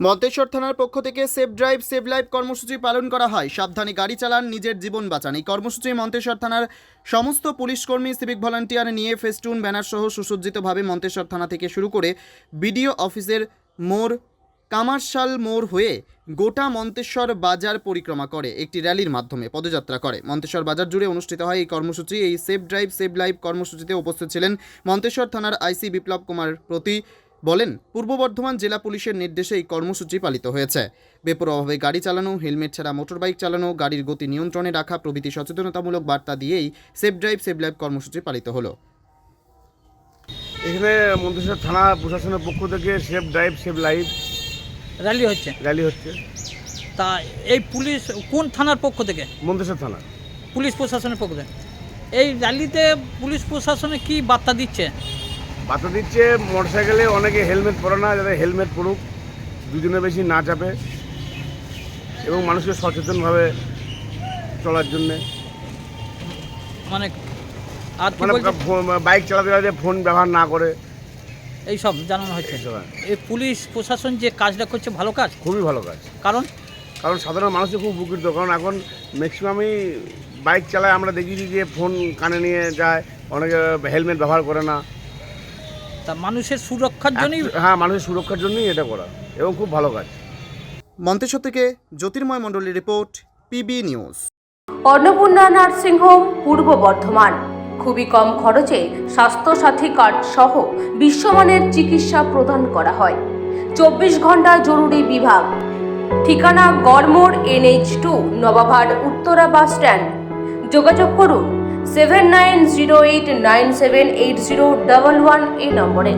মন্তেশ্বর থানার পক্ষ থেকে সেফ ড্রাইভ সেভ লাইফ কর্মসূচি পালন করা হয়। সাবধানে গাড়ি চালান, নিজের জীবন বাঁচান। এই কর্মসূচি মন্তেশ্বর থানার সমস্ত পুলিশকর্মী, সিভিক ভলান্টিয়ার নিয়ে ফেস্টুন ব্যানার সহ সুসজ্জিতভাবে মন্তেশ্বর থানা থেকে শুরু করে বিডিও অফিসের মোড়, কামারশাল মোড় হয়ে গোটা মন্তেশ্বর বাজার পরিক্রমা করে একটি র্যালির মাধ্যমে পদযাত্রা করে। মন্তেশ্বর বাজার জুড়ে অনুষ্ঠিত হয় এই কর্মসূচি। এই সেফ ড্রাইভ সেভ লাইফ কর্মসূচিতে উপস্থিত ছিলেন মন্তেশ্বর থানার আইসি বিপ্লব কুমার প্রতি। বলেন, পূর্ব বর্ধমান জেলা পুলিশের নির্দেশে এই কর্মসূচি পালিত হয়েছে। বেপরোয়াভাবে গাড়ি চালানো, হেলমেট ছাড়া মোটরবাইক চালানো, গাড়ির গতি নিয়ন্ত্রণে রাখা প্রভৃতি সচেতনতামূলক বার্তা দিয়েই সেফ ড্রাইভ সেভ লাইফ কর্মসূচি পালিত হলো। এখানে মন্তেশ্বর থানা প্রশাসনের পক্ষ থেকে safe drive save life rally হচ্ছে। তা এই পুলিশ কোন থানার পক্ষ থেকে? মন্তেশ্বর থানা পুলিশ প্রশাসনের পক্ষ থেকে এই র্যালিতে পুলিশ প্রশাসনে কি বার্তা দিচ্ছে? মোটরসাইকেলে অনেকে হেলমেট পরে না, যাতে হেলমেট পরুক, দুজনের বেশি না চাপে এবং মানুষকে সচেতনভাবে চলার জন্যে, মানে আর কি মানে বলছে? বাইক চালাতে ফোন ব্যবহার না করে এই সব জানানো হচ্ছে। এই পুলিশ প্রশাসন যে কাজটা করছে ভালো কাজ, খুবই ভালো কাজ। কারণ সাধারণ মানুষের খুব উপকৃত, কারণ এখন ম্যাক্সিমামই বাইক চালায়, আমরা দেখেছি যে ফোন কানে নিয়ে যায়, অনেকে হেলমেট ব্যবহার করে না। তা মানুষের সুরক্ষার জন্যই, হ্যাঁ, মানুষের সুরক্ষার জন্যই এটা করা এবং খুব ভালো কাজ। মন্তেশ্বর থেকে জ্যোতির্ময় মণ্ডলের report, PB news. Annapurna nursing home, পূর্ব বর্ধমান। খুবই কম খরচে স্বাস্থ্যসাথী কার্ড সহ বিশ্বমানের চিকিৎসা প্রদান করা হয়। 24 ঘন্টা জরুরি বিভাগ। ঠিকানা Garmor, NH2, Nababhat Uttara bus stand. যোগাযোগ করুন 7908978011 এই নম্বরে।